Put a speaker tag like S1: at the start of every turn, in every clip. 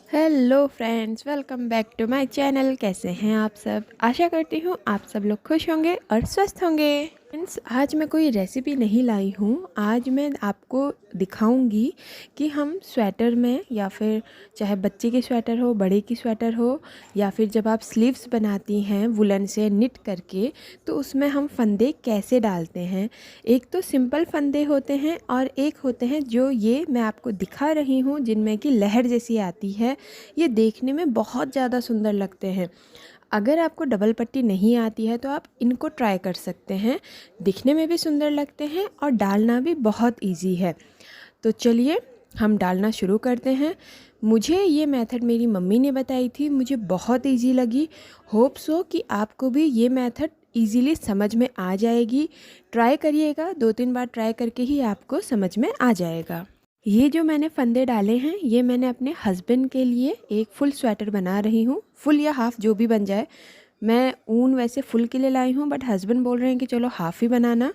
S1: Hello friends, welcome back to my channel. कैसे हैं आप सब? आशा करती हूँ आप सब लोग खुश होंगे और स्वस्थ होंगे। फ्रेंड्स, आज मैं कोई रेसिपी नहीं लाई हूँ। आज मैं आपको दिखाऊंगी कि हम स्वेटर में, या फिर चाहे बच्चे की स्वेटर हो, बड़े की स्वेटर हो, या फिर जब आप स्लीव्स बनाती हैं वुलन से निट करके, तो उसमें हम फंदे कैसे डालते हैं। एक तो सिंपल फंदे होते हैं और एक होते हैं जो ये मैं आपको दिखा रही हूँ, जिनमें कि लहर जैसी आती है। ये देखने में बहुत ज़्यादा सुंदर लगते हैं। अगर आपको डबल पट्टी नहीं आती है तो आप इनको ट्राई कर सकते हैं। दिखने में भी सुंदर लगते हैं और डालना भी बहुत इजी है। तो चलिए हम डालना शुरू करते हैं। मुझे ये मेथड मेरी मम्मी ने बताई थी, मुझे बहुत इजी लगी। होप सो कि आपको भी ये मेथड इजीली समझ में आ जाएगी। ट्राई करिएगा, 2-3 बार ट्राई करके ही आपको समझ में आ जाएगा। ये जो मैंने फंदे डाले हैं, ये मैंने अपने हस्बैंड के लिए एक फुल स्वेटर बना रही हूँ। फुल या हाफ़ जो भी बन जाए। मैं ऊन वैसे फुल के लिए लाई हूँ, बट हस्बैंड बोल रहे हैं कि चलो हाफ़ ही बनाना।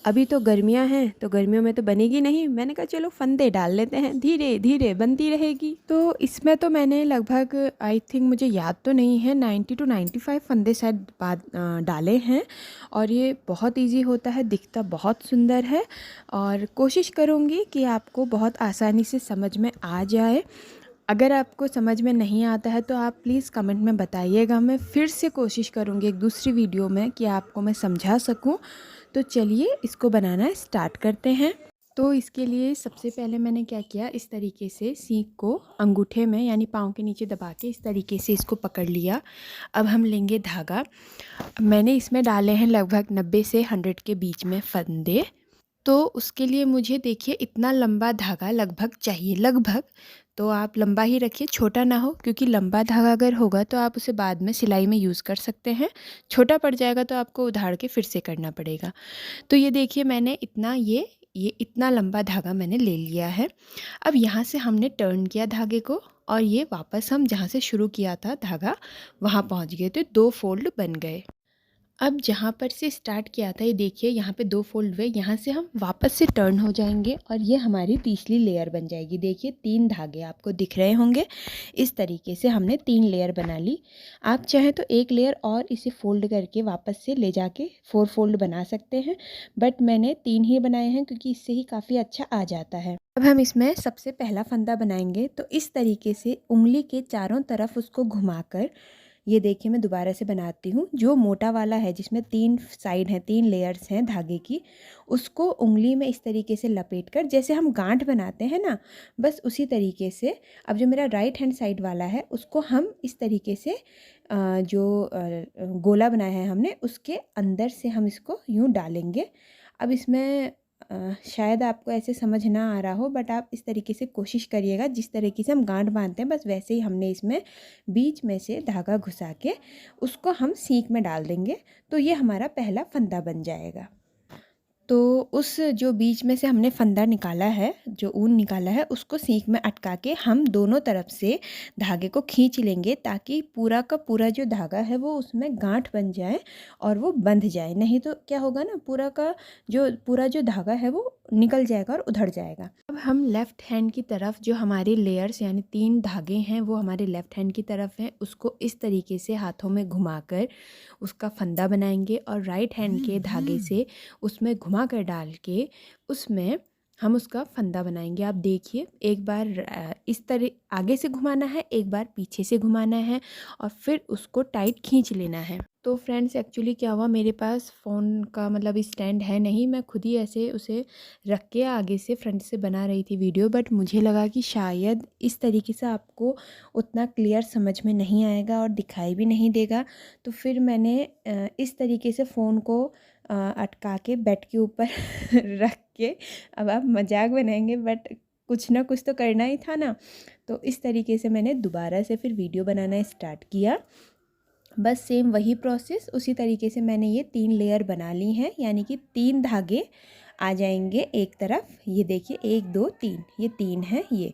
S1: अभी तो गर्मियाँ हैं, तो गर्मियों में तो बनेगी नहीं। मैंने कहा चलो फंदे डाल लेते हैं, धीरे धीरे बनती रहेगी। तो इसमें तो मैंने लगभग, आई थिंक, मुझे याद तो नहीं है, 90 to 95 फंदे शायद डाले हैं। और ये बहुत ईजी होता है, दिखता बहुत सुंदर है। और कोशिश करूँगी कि आपको बहुत आसानी से समझ में आ जाए। अगर आपको समझ में नहीं आता है तो आप प्लीज़ कमेंट में बताइएगा। मैं फिर से कोशिश करूँगी एक दूसरी वीडियो में कि आपको मैं समझा सकूँ। तो चलिए इसको बनाना स्टार्ट करते हैं। तो इसके लिए सबसे पहले मैंने क्या किया, इस तरीके से सीख को अंगूठे में यानी पाँव के नीचे दबा के इस तरीके से इसको पकड़ लिया। अब हम लेंगे धागा। मैंने इसमें डाले हैं लगभग 90 से 100 के बीच में फंदे। तो उसके लिए मुझे देखिए इतना लंबा धागा लगभग चाहिए, लगभग। तो आप लंबा ही रखिए, छोटा ना हो, क्योंकि लंबा धागा अगर होगा तो आप उसे बाद में सिलाई में यूज़ कर सकते हैं। छोटा पड़ जाएगा तो आपको उधार के फिर से करना पड़ेगा। तो ये देखिए मैंने इतना ये इतना लंबा धागा मैंने ले लिया है। अब यहाँ से हमने टर्न किया धागे को, और ये वापस हम जहाँ से शुरू किया था धागा वहाँ पहुँच गए, तो 2 फोल्ड बन गए। अब जहाँ पर से स्टार्ट किया था, ये देखिए यहाँ पे 2 फोल्ड हुए, यहाँ से हम वापस से टर्न हो जाएंगे और ये हमारी तीसरी लेयर बन जाएगी। देखिए 3 धागे आपको दिख रहे होंगे। इस तरीके से हमने 3 लेयर बना ली। आप चाहें तो एक लेयर और इसे फोल्ड करके वापस से ले जाके 4 फोल्ड बना सकते हैं, बट मैंने 3 ही बनाए हैं क्योंकि इससे ही काफ़ी अच्छा आ जाता है। अब हम इसमें सबसे पहला फंदा बनाएंगे। तो इस तरीके से उंगली के चारों तरफ उसको घुमाकर, ये देखिए मैं दोबारा से बनाती हूँ, जो मोटा वाला है जिसमें 3 साइड हैं, 3 लेयर्स हैं धागे की, उसको उंगली में इस तरीके से लपेट कर, जैसे हम गांठ बनाते हैं ना, बस उसी तरीके से। अब जो मेरा राइट हैंड साइड वाला है उसको हम इस तरीके से गोला बनाया है हमने, उसके अंदर से हम इसको यूँ डालेंगे। अब इसमें शायद आपको ऐसे समझ ना आ रहा हो, बट आप इस तरीके से कोशिश करिएगा। जिस तरीके से हम गांठ बांधते हैं बस वैसे ही हमने इसमें बीच में से धागा घुसा के उसको हम सीख में डाल देंगे। तो ये हमारा पहला फंदा बन जाएगा। तो उस जो बीच में से हमने फंदा निकाला है, जो ऊन निकाला है, उसको सीख में अटका के हम दोनों तरफ से धागे को खींच लेंगे, ताकि पूरा का पूरा जो धागा है वो उसमें गांठ बन जाए और वो बंध जाए। नहीं तो क्या होगा ना, पूरा जो धागा है वो निकल जाएगा और उधड़ जाएगा। अब हम लेफ़्ट हैंड की तरफ, जो हमारे लेयर्स यानी 3 धागे हैं वो हमारे लेफ़्ट हैंड की तरफ हैं, उसको इस तरीके से हाथों में घुमाकर उसका फंदा बनाएंगे, और राइट हैंड के धागे से उसमें घुमा कर डाल के उसमें हम उसका फंदा बनाएंगे। आप देखिए, एक बार इस तरह आगे से घुमाना है, एक बार पीछे से घुमाना है, और फिर उसको टाइट खींच लेना है। तो फ्रेंड्स, एक्चुअली क्या हुआ, मेरे पास फ़ोन का मतलब स्टैंड है नहीं, मैं खुद ही ऐसे उसे रख के आगे से फ्रंट से बना रही थी वीडियो, बट मुझे लगा कि शायद इस तरीके से आपको उतना क्लियर समझ में नहीं आएगा और दिखाई भी नहीं देगा। तो फिर मैंने इस तरीके से फ़ोन को अटका के बेड के ऊपर रख के, अब आप मजाक बनाएंगे बट कुछ ना कुछ तो करना ही था ना। तो इस तरीके से मैंने दोबारा से फिर वीडियो बनाना स्टार्ट किया। बस सेम वही प्रोसेस, उसी तरीके से मैंने ये 3 लेयर बना ली हैं, यानी कि 3 धागे आ जाएंगे एक तरफ। ये देखिए 1 2 3, ये 3 है ये।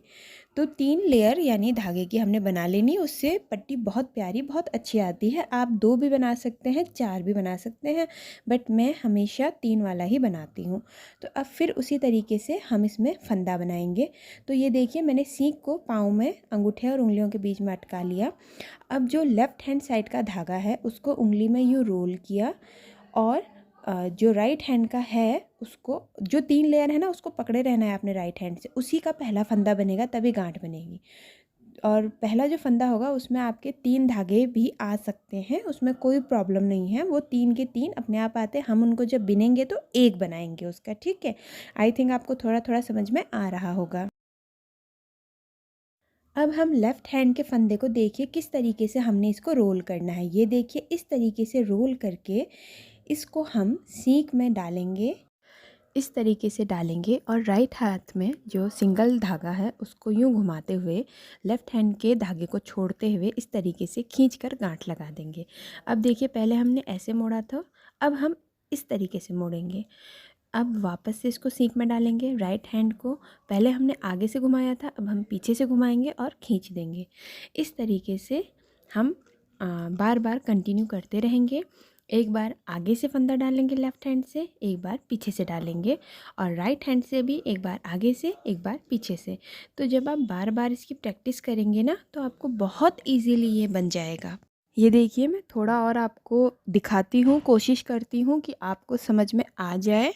S1: तो 3 लेयर यानी धागे की हमने बना लेनी, उससे पट्टी बहुत प्यारी बहुत अच्छी आती है। आप 2 भी बना सकते हैं, 4 भी बना सकते हैं, बट मैं हमेशा 3 वाला ही बनाती हूँ। तो अब फिर उसी तरीके से हम इसमें फंदा बनाएंगे। तो ये देखिए मैंने सीख को पाँव में अंगूठे और उंगलियों के बीच में अटका लिया। अब जो लेफ़्ट हैंड साइड का धागा है उसको उंगली में यूँ रोल किया और जो राइट हैंड का है उसको, जो 3 लेयर है ना उसको पकड़े रहना है आपने राइट हैंड से, उसी का पहला फंदा बनेगा तभी गांठ बनेगी। और पहला जो फंदा होगा उसमें आपके 3 धागे भी आ सकते हैं, उसमें कोई प्रॉब्लम नहीं है, वो 3 के 3 अपने आप आते हैं। हम उनको जब बिनेंगे तो एक बनाएंगे उसका, ठीक है। आई थिंक आपको थोड़ा थोड़ा समझ में आ रहा होगा। अब हम लेफ़्ट हैंड के फंदे को देखिए किस तरीके से हमने इसको रोल करना है। ये देखिए इस तरीके से रोल करके इसको हम सीख में डालेंगे, इस तरीके से डालेंगे और राइट हाथ में जो सिंगल धागा है उसको यूँ घुमाते हुए लेफ़्ट हैंड के धागे को छोड़ते हुए इस तरीके से खींचकर गांठ लगा देंगे। अब देखिए पहले हमने ऐसे मोड़ा था, अब हम इस तरीके से मोड़ेंगे। अब वापस से इसको सीख में डालेंगे, राइट हैंड को पहले हमने आगे से घुमाया था, अब हम पीछे से घुमाएंगे और खींच देंगे। इस तरीके से हम बार बार कंटिन्यू करते रहेंगे। एक बार आगे से फंदा डालेंगे लेफ़्ट हैंड से, एक बार पीछे से डालेंगे और राइट हैंड से भी एक बार आगे से एक बार पीछे से। तो जब आप बार बार इसकी प्रैक्टिस करेंगे ना तो आपको बहुत इजीली ये बन जाएगा। ये देखिए मैं थोड़ा और आपको दिखाती हूँ, कोशिश करती हूँ कि आपको समझ में आ जाए।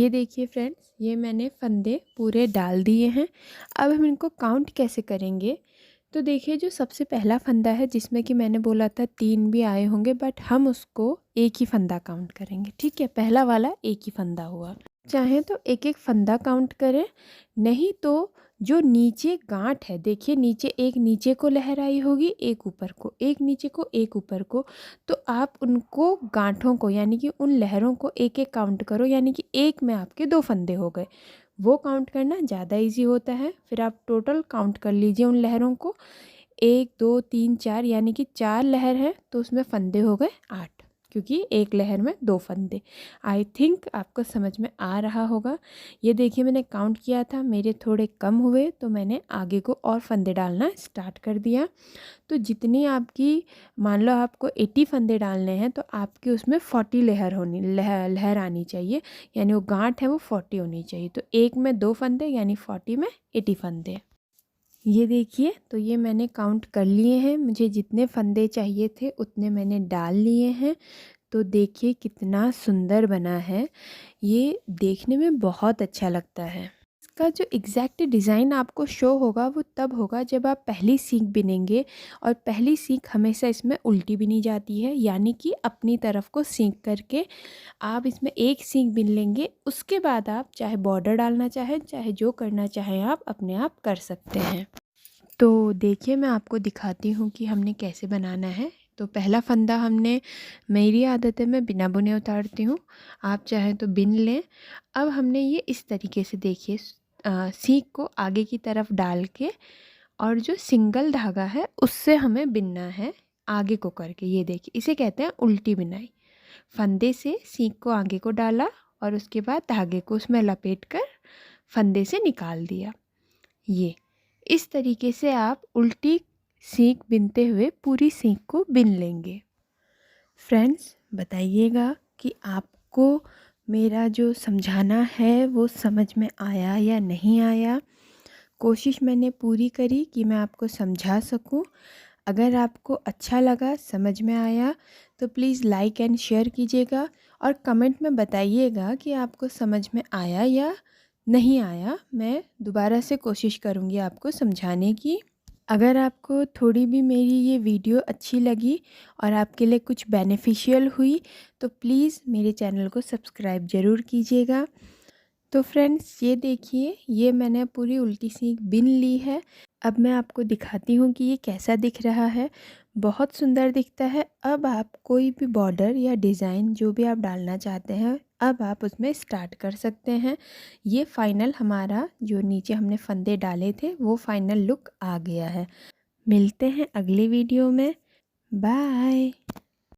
S1: ये देखिए फ्रेंड्स, ये मैंने फंदे पूरे डाल दिए हैं। अब हम इनको काउंट कैसे करेंगे, तो देखिए जो सबसे पहला फंदा है जिसमें कि मैंने बोला था 3 भी आए होंगे, बट हम उसको एक ही फंदा काउंट करेंगे। ठीक है, पहला वाला एक ही फंदा हुआ। चाहे तो एक एक फंदा काउंट करें, नहीं तो जो नीचे गांठ है, देखिए नीचे एक नीचे को लहर आई होगी, एक ऊपर को, एक नीचे को, एक ऊपर को, तो आप उनको गांठों को यानी कि उन लहरों को एक एक काउंट करो, यानी कि एक में आपके 2 फंदे हो गए। वो काउंट करना ज़्यादा इजी होता है। फिर आप टोटल काउंट कर लीजिए उन लहरों को, 1 2 3 4, यानी कि 4 लहर है तो उसमें फंदे हो गए 8, क्योंकि एक लहर में 2 फंदे। आई थिंक आपको समझ में आ रहा होगा। ये देखिए मैंने काउंट किया था, मेरे थोड़े कम हुए तो मैंने आगे को और फंदे डालना स्टार्ट कर दिया। तो जितनी आपकी, मान लो आपको 80 फंदे डालने हैं तो आपकी उसमें 40 लहर आनी चाहिए, यानी वो गांठ है वो 40 होनी चाहिए। तो एक में 2 फंदे यानी 40 में 80 फंदे। ये देखिए, तो ये मैंने काउंट कर लिए हैं, मुझे जितने फंदे चाहिए थे उतने मैंने डाल लिए हैं। तो देखिए कितना सुंदर बना है, ये देखने में बहुत अच्छा लगता है। इसका जो एग्जैक्ट डिज़ाइन आपको शो होगा वो तब होगा जब आप पहली सीख बिनेंगे, और पहली सीख हमेशा इसमें उल्टी बिनी जाती है, यानी कि अपनी तरफ को सीख करके आप इसमें एक सीख बिन लेंगे। उसके बाद आप चाहे बॉर्डर डालना चाहें, चाहे जो करना चाहें आप अपने आप कर सकते हैं। तो देखिए मैं आपको दिखाती हूँ कि हमने कैसे बनाना है। तो पहला फंदा हमने, मेरी आदत है मैं बिना बुने उतारती हूँ, आप चाहें तो बिन लें। अब हमने ये इस तरीके से, देखिए सीख को आगे की तरफ डाल के, और जो सिंगल धागा है उससे हमें बिनना है आगे को करके। ये देखिए इसे कहते हैं उल्टी बिनाई। फंदे से सीख को आगे को डाला और उसके बाद धागे को उसमें लपेट कर फंदे से निकाल दिया। ये इस तरीके से आप उल्टी सीख बिनते हुए पूरी सीख को बिन लेंगे। फ्रेंड्स बताइएगा कि आपको मेरा जो समझाना है वो समझ में आया या नहीं आया। कोशिश मैंने पूरी करी कि मैं आपको समझा सकूं। अगर आपको अच्छा लगा, समझ में आया, तो प्लीज़ लाइक एंड शेयर कीजिएगा, और कमेंट में बताइएगा कि आपको समझ में आया या नहीं आया। मैं दोबारा से कोशिश करूँगी आपको समझाने की। अगर आपको थोड़ी भी मेरी ये वीडियो अच्छी लगी और आपके लिए कुछ बेनिफिशियल हुई तो प्लीज़ मेरे चैनल को सब्सक्राइब ज़रूर कीजिएगा। तो फ्रेंड्स ये देखिए, ये मैंने पूरी उल्टी सीख बिन ली है। अब मैं आपको दिखाती हूँ कि ये कैसा दिख रहा है। बहुत सुंदर दिखता है। अब आप कोई भी बॉर्डर या डिज़ाइन जो भी आप डालना चाहते हैं, अब आप उसमें स्टार्ट कर सकते हैं। ये फाइनल हमारा जो नीचे हमने फंदे डाले थे वो फाइनल लुक आ गया है। मिलते हैं अगली वीडियो में। बाय।